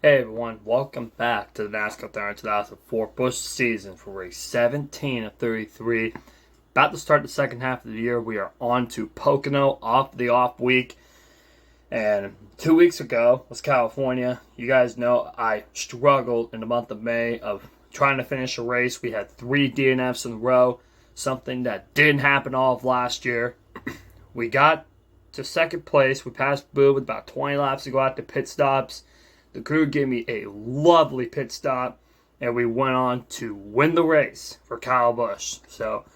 Hey everyone, welcome back to the NASCAR Thunder 2004 Busch season for race 17 of 33. About to start the second half of the year. We are on to Pocono off the off week. And 2 weeks ago was California. You guys know I struggled in the month of May of trying to finish a race. We had 3 DNFs in a row, something that didn't happen all of last year. We got to second place. We passed Boo with about 20 laps to go out to pit stops. The crew gave me a lovely pit stop, and we went on to win the race for Kyle Busch. So,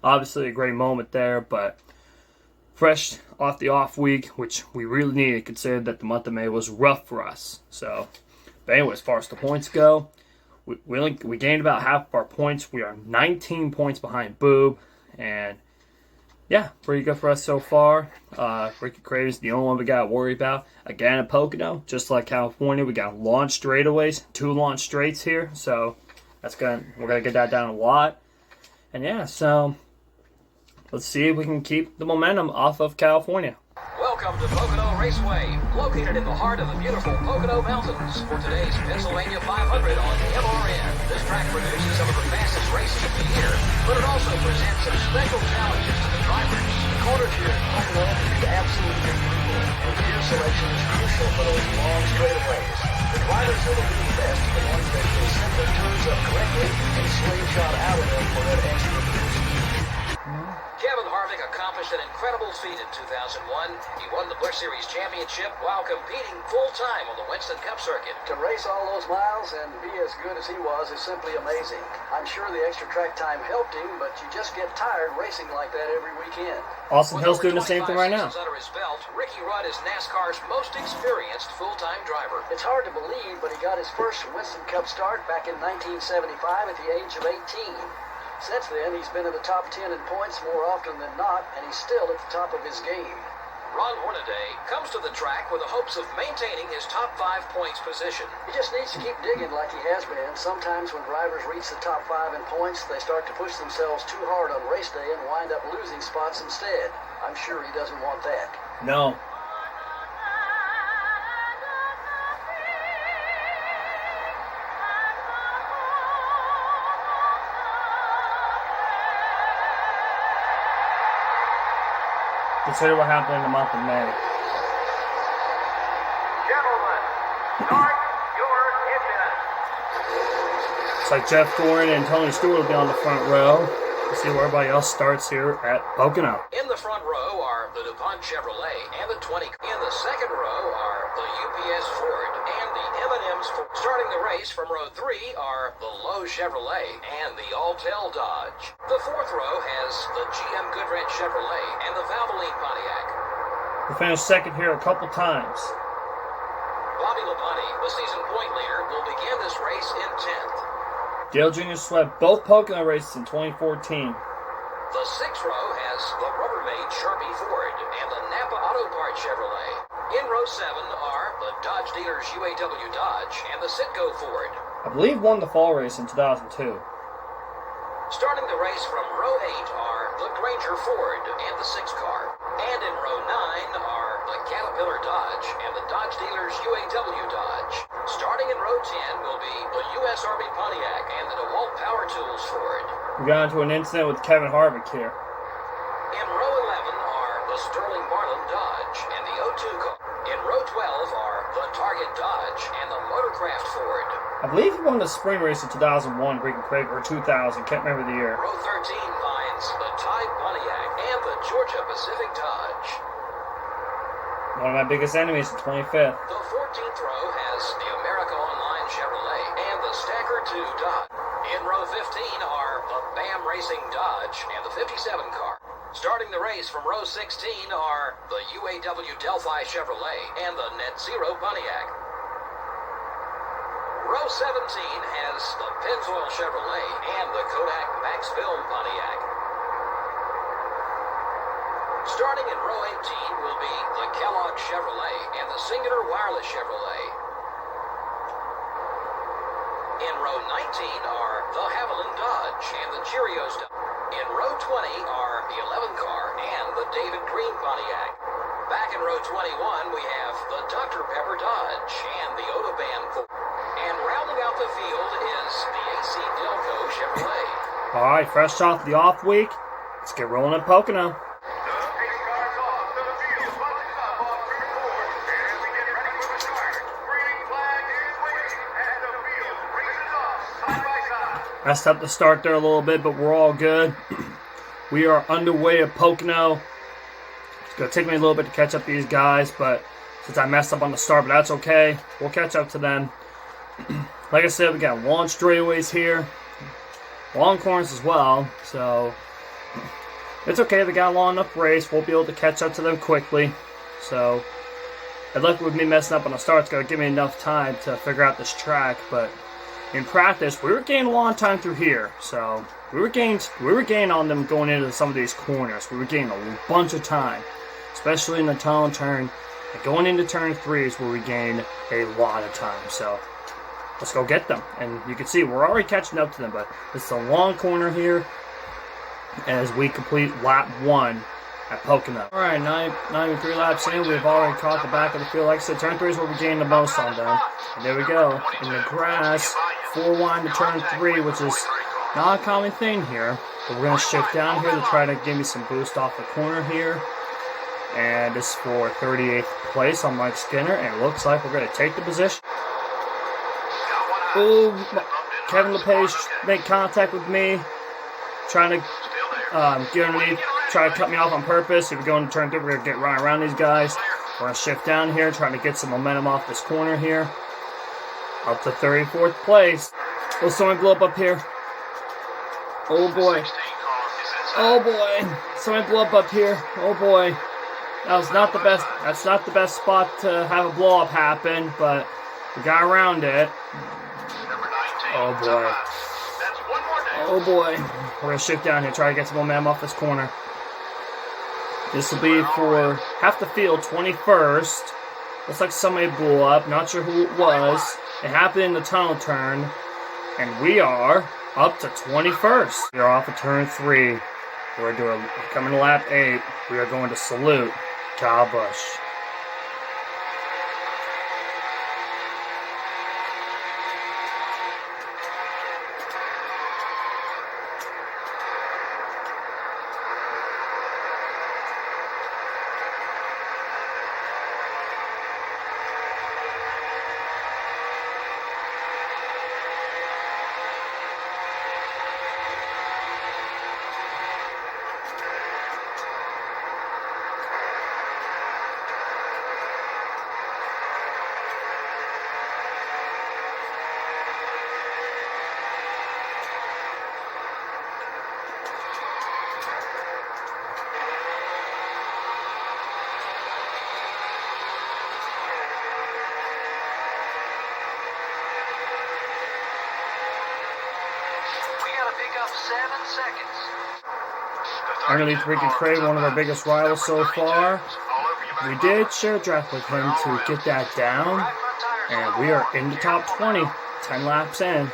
obviously a great moment there, but fresh off the off week, which we really needed, considering that the month of May was rough for us. So, but anyway, as far as the points go, we gained about half of our points. We are 19 points behind Boob, and yeah, pretty good for us so far. Ricky Craven's the only one we got to worry about. Again, at Pocono, just like California, we got launch straightaways, 2 launch straights here. So we're gonna get that down a lot. And yeah, so let's see if we can keep the momentum off of California. Welcome to Pocono Raceway, located in the heart of the beautiful Pocono Mountains for today's Pennsylvania 500 on MRN. This track produces some of the fastest races of the year, but it also presents some special challenges to the drivers. The corners here at Pocono is absolutely brutal, and gear selection is crucial for those long straightaways. The drivers are the lead best, the ones that can set their turns up correctly and slingshot out of them for that extra boost. Kevin Harvick accomplished an incredible feat in 2001. He won the Busch Series championship while competing full-time on the Winston Cup circuit. To race all those miles and be as good as he was is simply amazing. I'm sure the extra track time helped him, but you just get tired racing like that every weekend. Austin Hill's doing the same thing right now. Under his belt, Ricky Rudd is NASCAR's most experienced full-time driver. It's hard to believe, but he got his first Winston Cup start back in 1975 at the age of 18. Since then, he's been in the top 10 in points more often than not, and he's still at the top of his game. Ron Hornaday comes to the track with the hopes of maintaining his top 5 points position. He just needs to keep digging like he has been. Sometimes when drivers reach the top 5 in points, they start to push themselves too hard on race day and wind up losing spots instead. I'm sure he doesn't want that. No. Consider what happened in the month of May. Gentlemen, start your engines. It's like Jeff Gordon and Tony Stewart will be on the front row. Let's see where everybody else starts here at Pocono. In the front row are the DuPont Chevrolet and the 20. In the second row are the UPS Ford and the M&M's Ford. Starting the race from row 3 are the Lowe Chevrolet and the Alltel Dodge. The fourth row has the GM Goodwrench Chevrolet and the Valvoline Pontiac. We finished second here a couple times. Bobby Labonte, the season point leader, will begin this race in 10th. Dale Jr. swept both Pocono races in 2014. The sixth row has the Rubbermaid Sharpie Ford and the Napa Auto Parts Chevrolet. In row 7 are the Dodge Dealers UAW Dodge and the Citgo Ford. I believe won the fall race in 2002. Starting the race from row 8 are the Granger Ford and the 6 car. And in row 9 are the Caterpillar Dodge and the Dodge Dealers UAW Dodge. Starting in row 10 will be the U.S. Army Pontiac and the DeWalt Power Tools Ford. We got into an incident with Kevin Harvick here. In row 11 are the Sterling Marlin Dodge and the O2 car. In row 12 are the Target Dodge and the Motorcraft Ford. I believe he won the spring race in 2001, Ricky Craig, or 2000, can't remember the year. Row 13 finds the Tide Pontiac and the Georgia Pacific Dodge. One of my biggest enemies in 25th. The 14th row has the America Online Chevrolet and the Stacker 2 Dodge. In row 15 are the BAM Racing Dodge and the 57 car. Starting the race from row 16 are the UAW Delphi Chevrolet and the Net Zero Pontiac. Row 17 has the Pennzoil Chevrolet and the Kodak Max Film Pontiac. Starting in row 18 will be the Kellogg Chevrolet and the Singular Wireless Chevrolet. In row 19 are the Haviland Dodge and the Cheerios Dodge. In row 20 are the 11 car and the David Green Pontiac. Back in row 21 we have the Dr. Pepper Dodge and the Autobahn Ford. the field is the AC Delco Chevrolet. All right, fresh off the off week, let's get rolling at Pocono. Messed up the start there a little bit, but we're all good. We are underway at Pocono. It's going to take me a little bit to catch up to these guys, but since I messed up on the start, but that's okay. We'll catch up to them. Like I said, we got long straightaways here, long corners as well, so it's okay. They got a long enough race. We'll be able to catch up to them quickly. So, and luckily with me messing up on the start, it's going to give me enough time to figure out this track, but in practice, we were gaining a long time through here, so we were gaining on them going into some of these corners. We were gaining a bunch of time, especially in the tunnel turn. And going into turn 3 is where we gained a lot of time. So let's go get them. And you can see we're already catching up to them, but it's a long corner here as we complete lap 1 at Pocono. All right, not even 3 laps in, we've already caught the back of the field. Like I said, turn 3 is where we gained the most on them. And there we go, in the grass. 4 wide to turn 3, which is not a common thing here. But we're going to shift down here to try to give me some boost off the corner here. And this is for 38th place on Mike Skinner. And it looks like we're going to take the position. Oh, Kevin LePage made contact with me. Trying to get underneath, try to cut me off on purpose. If we go into turn 3, we're going to get right around these guys. We're going to shift down here, trying to get some momentum off this corner here. Up to 34th place. Oh, someone blew up here. Oh boy. Oh boy. Someone blew up here. Oh boy. That was not the best. That's not the best spot to have a blow up happen, but we got around it. Oh boy. Oh boy. We're gonna shift down here, try to get some momentum off this corner. This will be for half the field, 21st. Looks like somebody blew up. Not sure who it was. It happened in the tunnel turn. And we are up to 21st. We are off of turn 3. We're coming to lap 8. We are going to salute Kyle Busch. Underneath Ricky Cray, one of our biggest rivals so far. We did share a draft with him to get that down, and we are in the top 20, 10 laps in.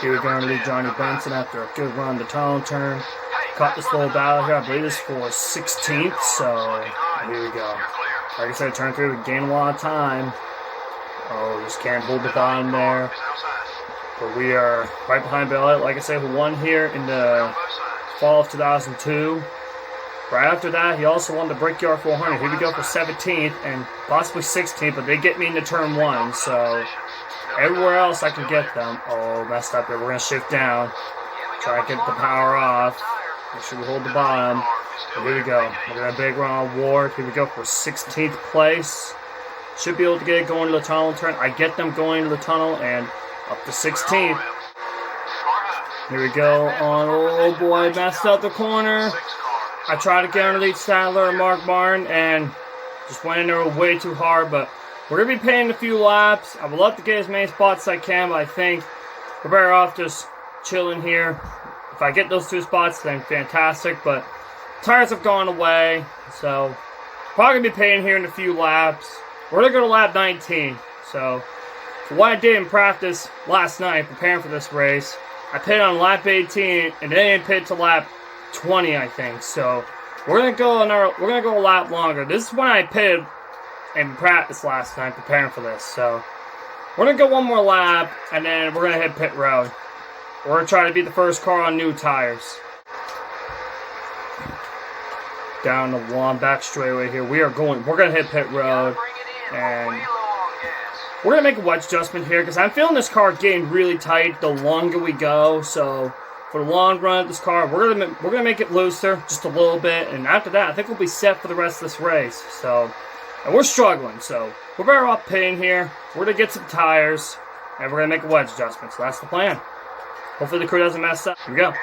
Here we go underneath Johnny Benson after a good run the tunnel turn. Caught this little battle here, I believe this for 16th, so here we go. Like I said, turn 3, we gain a lot of time. Oh, just can't hold the bottom there. But we are right behind Bill Elliott, like I said, who won here in the fall of 2002. Right after that, he also won the Brickyard 400. Here we go for 17th and possibly 16th, but they get me into turn 1, so everywhere else I can get them. Oh, messed up here. We're going to shift down. Try to get the power off. Make sure we hold the bottom. But here we go. We're going to big run on Ward. Here we go for 16th place. Should be able to get it going to the tunnel turn. I get them going to the tunnel and up to 16th. Here we go on, oh boy, messed up the corner. I tried to get underneath Sadler and Mark Martin and just went in there way too hard, but we're going to be paying a few laps. I would love to get as many spots as I can, but I think we're better off just chilling here. If I get those 2 spots, then fantastic, but tires have gone away, so probably going to be paying here in a few laps. We're going to go to lap 19, so for what I did in practice last night preparing for this race, I pitted on lap 18 and then I didn't pit to lap 20, I think. So we're gonna go a lap longer. This is when I pitted in practice last night preparing for this. So We're going to go one more lap, and then we're going to hit pit road. We're going to try to be the first car on new tires. Down the long back straightaway here. We're going to hit pit road. And we're going to make a wedge adjustment here because I'm feeling this car getting really tight the longer we go. So for the long run of this car, we're gonna make it looser just a little bit. And after that, I think we'll be set for the rest of this race. So, and we're struggling. So we're better off pitting here. We're going to get some tires. And we're going to make a wedge adjustment. So that's the plan. Hopefully the crew doesn't mess up. Here we go.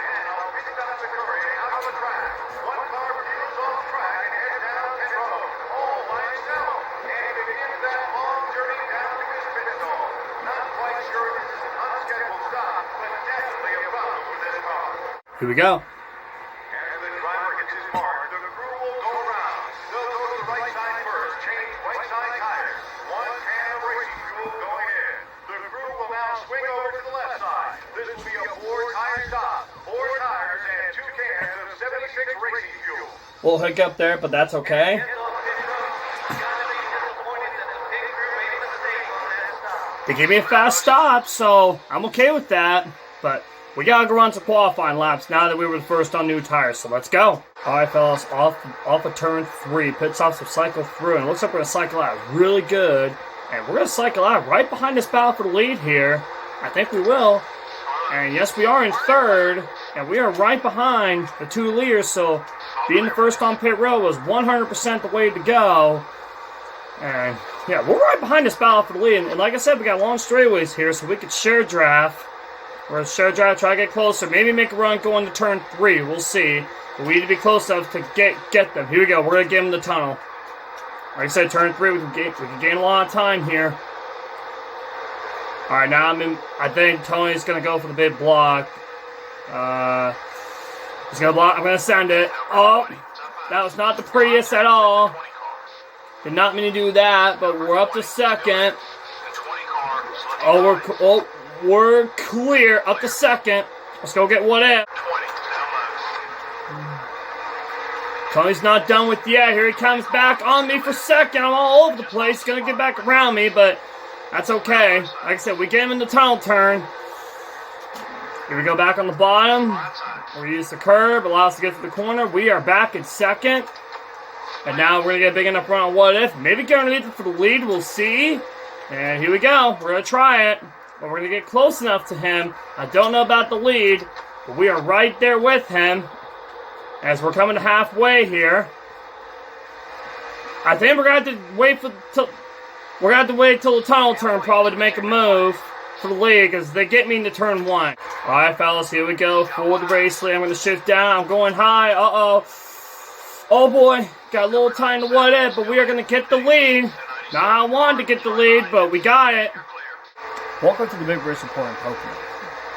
Here we go. And the driver gets his mark. The crew will go around. They'll go to the right side first. Change right side tires. One can of racing fuel going in. The crew will now swing over to the left side. This will be a 4-tire stop. 4 tires and 2 cans of 76 racing fuel. Little hiccup there, but that's okay. They gave me a fast stop, so I'm okay with that. But we gotta go run some qualifying laps now that we were the first on new tires, so let's go. Alright fellas, off of turn 3, pit stops will cycle through, and it looks like we're gonna cycle out really good. And we're gonna cycle out right behind this battle for the lead here. I think we will. And yes, we are in third, and we are right behind the 2 leaders, so being the first on pit road was 100% the way to go. And yeah, we're right behind this battle for the lead, and like I said, we got long straightaways here, so we could share draft. We're going to share drive, try to get closer. Maybe make a run going to turn 3. We'll see. But we need to be close enough to get them. Here we go. We're going to get them the tunnel. Like I said, turn 3, we can gain a lot of time here. Alright, now I think Tony's going to go for the big block. He's going to block. I'm going to send it. Oh, that was not the prettiest at all. Did not mean to do that, but we're up to second. We're clear up to second. Let's go get what if. Tony's not done with yet. Here he comes back on me for second. I'm all over the place. Gonna get back around me, but that's okay. Like I said, we get him in the tunnel turn. Here we go back on the bottom. We use the curb, allow us to get to the corner. We are back in second. And now we're gonna get a big enough run on what if. Maybe get underneath it for the lead. We'll see. And here we go. We're gonna try it. But we're going to get close enough to him. I don't know about the lead, but we are right there with him as we're coming to halfway here. I think we're going to have to wait till the tunnel turn probably to make a move for the lead because they get me into turn 1. All right, fellas, here we go for the race lead. I'm going to shift down. I'm going high. Uh-oh. Oh, boy. Got a little time to what if, but we are going to get the lead. Not how I wanted to get the lead, but we got it. Welcome to the Big Race Report in Pocono.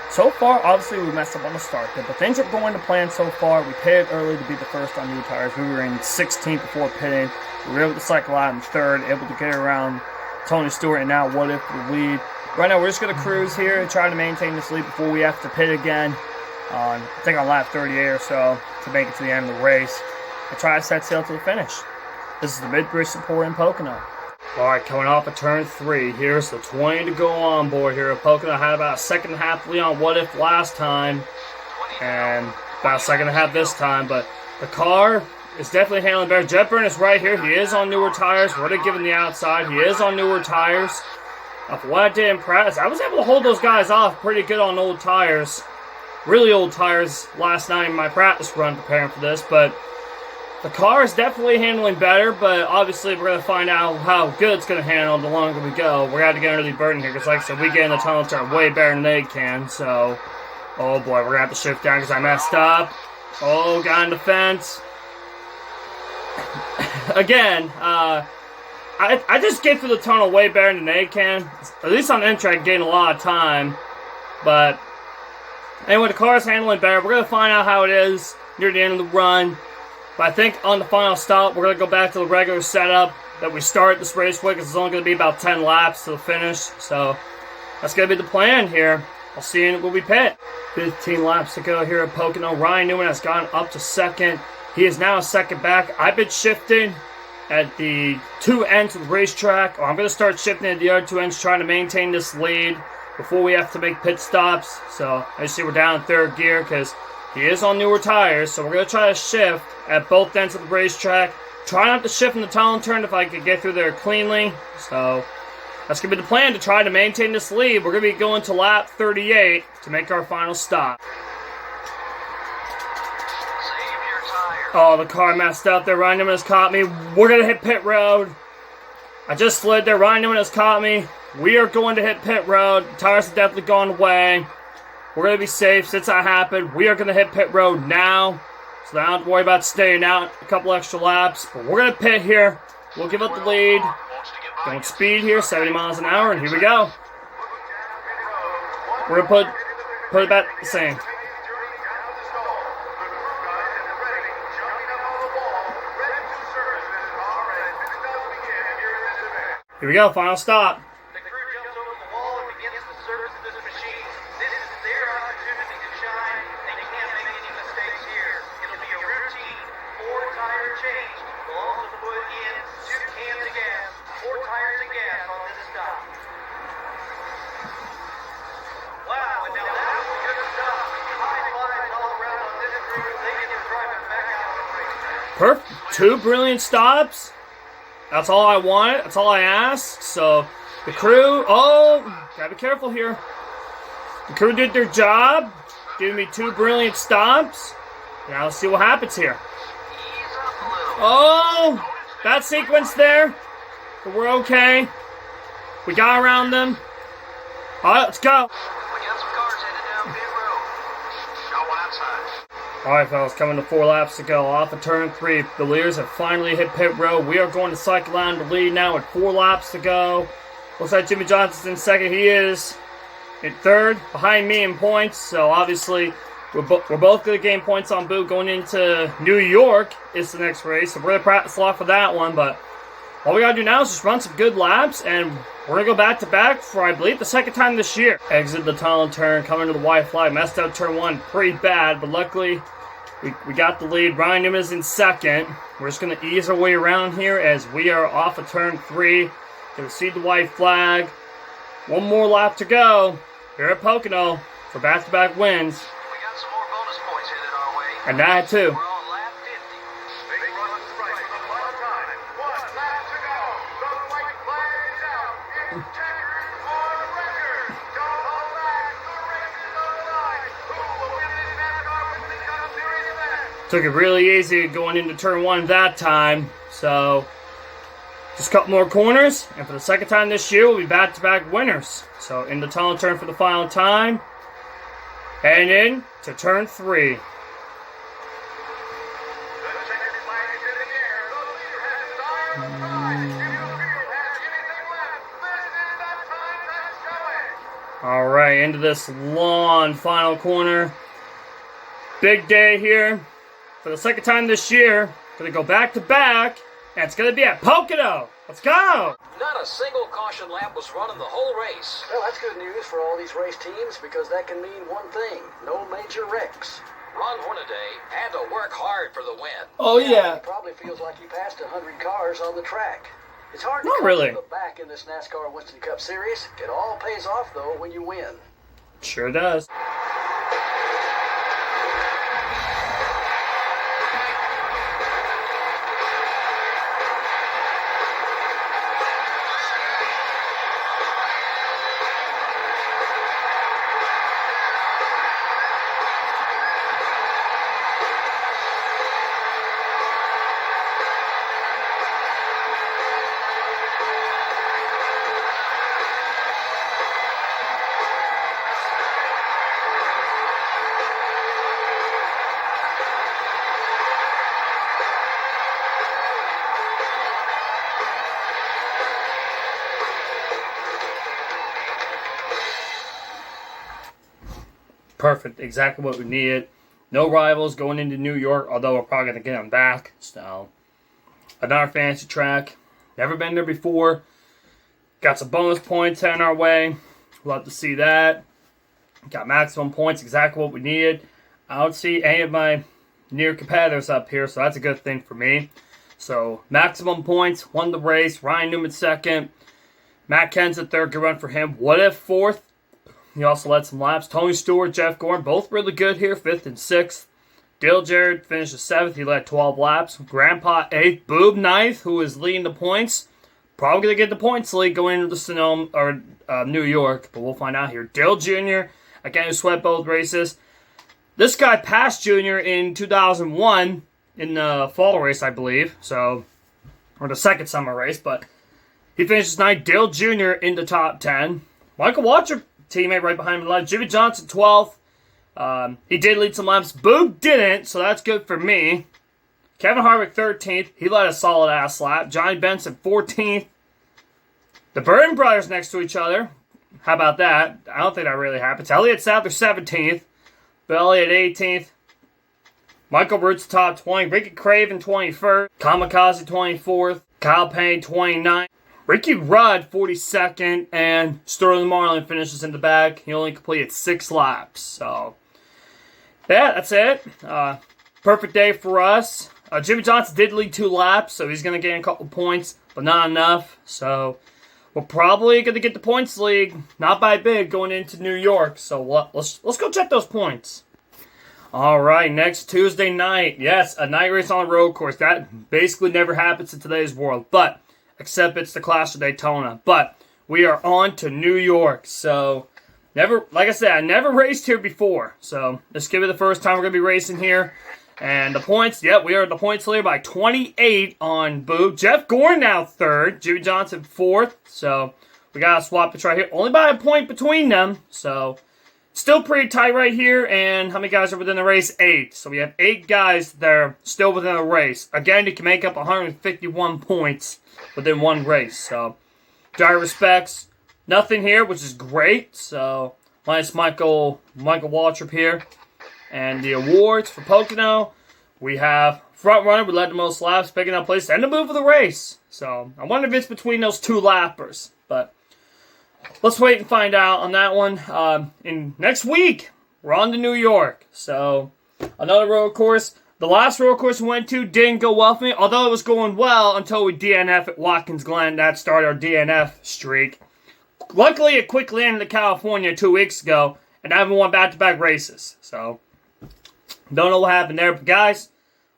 So far, obviously, we messed up on the start there, but things are going to plan so far. We pitted early to be the first on new tires. We were in 16th before pitting. We were able to cycle out in third, able to get around Tony Stewart, and now what if the lead. Right now, we're just going to cruise here and try to maintain this lead before we have to pit again. I think on lap 38 or so to make it to the end of the race. And try to set sail to the finish. This is the Big Race Report in Pocono. Alright, coming off of turn 3, here's the 20 to go on board here at Pocono. Had about a second and a half lead on what if last time, and about a second and a half this time, but the car is definitely handling better. Jet Burn is right here. He is on newer tires. We're going to give him the outside. He is on newer tires. For what I did in practice, I was able to hold those guys off pretty good on old tires. Really old tires last night in my practice run preparing for this, but the car is definitely handling better, but obviously we're going to find out how good it's going to handle the longer we go. We're going to have to get under the burden here, because like I said, we get in the tunnel turn way better than they can, so oh boy, we're going to have to shift down because I messed up. Oh, got in the fence. Again, I just get through the tunnel way better than they can. At least on the N-track, gain a lot of time, but anyway, the car is handling better. We're going to find out how it is near the end of the run. But I think on the final stop, we're going to go back to the regular setup that we started this race with, because it's only going to be about 10 laps to the finish. So that's going to be the plan here. I'll see you when we pit. 15 laps to go here at Pocono. Ryan Newman has gone up to second. He is now a second back. I've been shifting at the two ends of the racetrack. I'm going to start shifting at the other two ends, trying to maintain this lead before we have to make pit stops. So as you see, we're down in third gear because he is on newer tires. So we're going to try to shift at both ends of the racetrack. Try not to shift in the tunnel turn if I could get through there cleanly. So that's going to be the plan, to try to maintain this lead. We're going to be going to lap 38 to make our final stop. Oh, the car messed up there. Ryan Newman has caught me. We're going to hit pit road. I just slid there. Ryan Newman has caught me. We are going to hit pit road. The tires have definitely gone away. We're going to be safe since that happened. We are going to hit pit road now. So I don't have to worry about staying out a couple extra laps. But we're going to pit here. We'll give up the lead. Going speed here, 70 miles an hour. And here we go. We're going to put it back the same. Here we go, final stop. The crew jumps over the wall and begins the service of this machine. This is their opportunity to shine. They can't make any mistakes here. It'll be a routine 4-tire change. We'll also put in 2 cans of gas, 4 tires of gas on this stop. Wow, and now that was a good stop. High fives all around on this crew. They get to drive it back out on the racetrack. Perfect. 2 brilliant stops. That's all I wanted. That's all I asked. So the crew, gotta be careful here. The crew did their job, giving me 2 brilliant stops. Now let's see what happens here. Oh, that sequence there. But we're okay. We got around them. All right, let's go. We got some cars headed down pit road. Got one outside. Alright fellas, coming to 4 laps to go off of turn 3. The leaders have finally hit pit road. We are going to cycle down the lead now with 4 laps to go. Looks like Jimmie Johnson's in second. He is in third, behind me in points. So obviously, we're both going to gain points on boot going into New York. It's the next race. So we're going to practice a lot for that one. But all we got to do now is just run some good laps. And we're going to go back-to-back for, I believe, the second time this year. Exit the tunnel turn, coming to the white flag. Messed up turn 1 pretty bad, but luckily we got the lead. Ryan Newman is in second. We're just going to ease our way around here as we are off of turn 3. Going to see the white flag. 1 more lap to go here at Pocono for back-to-back wins. We got some more bonus points headed our way. And that too. We're on lap 50. Big run to the right for the final time. 1 lap to go. The white flag is out. It's checkers on record. Don't hold back. The race is on the line. Who will win this NASCAR Winston Cup Series event? Took it really easy going into turn 1 that time. So just a couple more corners. And for the second time this year, we'll be back-to-back winners. So in the tunnel turn for the final time. And in to turn 3. The checkered flag is in the air. The leader has his eye on the prize. If you feel has anything left, this is the time to show it. Alright, into this long final corner. Big day here. For the second time this year, gonna go back-to-back. And it's gonna be at Pocono. Let's go! Not a single caution lap was run in the whole race. Well, that's good news for all these race teams because that can mean one thing: no major wrecks. Ron Hornaday had to work hard for the win. Oh He yeah. probably feels like he passed 100 cars on the track. It's hard to Not come really. from the back in this NASCAR Winston Cup Series. It all pays off, though, when you win. Sure does. Perfect. Exactly what we needed. No rivals going into New York, although we're probably going to get them back. So, another fancy track. Never been there before. Got some bonus points heading our way. Love to see that. Got maximum points, exactly what we needed. I don't see any of my near competitors up here, so that's a good thing for me. So maximum points, won the race. Ryan Newman second. Matt Kenseth third, good run for him. What If fourth. He also led some laps. Tony Stewart, Jeff Gordon, both really good here, fifth and sixth. Dale Jarrett finished seventh. He led 12 laps. Grandpa eighth. Boob ninth, who is leading the points. Probably going to get the points lead going into the Sonoma or New York, but we'll find out here. Dale Jr., again, who swept both races. This guy passed Jr. in 2001 in the fall race, I believe. So, or the second summer race, but he finishes ninth. Dale Jr. in the top 10. Michael Waltrip, teammate right behind him, led. Jimmy Johnson 12th. He did lead some laps. Boog didn't, so that's good for me. Kevin Harvick 13th. He led a solid ass lap. Johnny Benson 14th. The Burton brothers next to each other. How about that? I don't think that really happens. Elliott Sadler 17th. Bill Elliott 18th. Michael Roots top 20. Ricky Craven 21st. Kamikaze 24th. Kyle Payne 29th. Ricky Rudd 42nd. And Sterling Marlin finishes in the back. He only completed 6 laps. So, yeah, that's it. Perfect day for us. Jimmy Johnson did lead 2 laps, so he's going to gain a couple points, but not enough. So, we're probably going to get the points league, not by big, going into New York. So, let's go check those points. All right, next Tuesday night. Yes, a night race on a road course. That basically never happens in today's world, but except it's the Clash of Daytona. But we are on to New York. So, like I said, I never raced here before. So, this could be the first time we're going to be racing here. And the points, we are the points leader by 28 on Boo. Jeff Gordon now third. Jimmy Johnson fourth. So, we got to swap it right here. Only by a point between them. So, still pretty tight right here. And how many guys are within the race? 8. So, we have 8 guys that are still within the race. Again, you can make up 151 points within one race. So, dire respects. Nothing here, which is great. So, minus Michael Waltrip here. And the awards for Pocono, we have front runner, we led the most laps, picking up place, and the move of the race. So, I wonder if it's between those 2 lappers. But, let's wait and find out on that one. In next week, we're on to New York. So, another road course. The last road course we went to didn't go well for me, although it was going well until we DNF at Watkins Glen. That started our DNF streak. Luckily, it quickly ended to California 2 weeks ago, and I haven't won back-to-back races. So, don't know what happened there, but guys,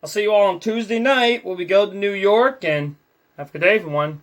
I'll see you all on Tuesday night when we go to New York, and have a good day, everyone.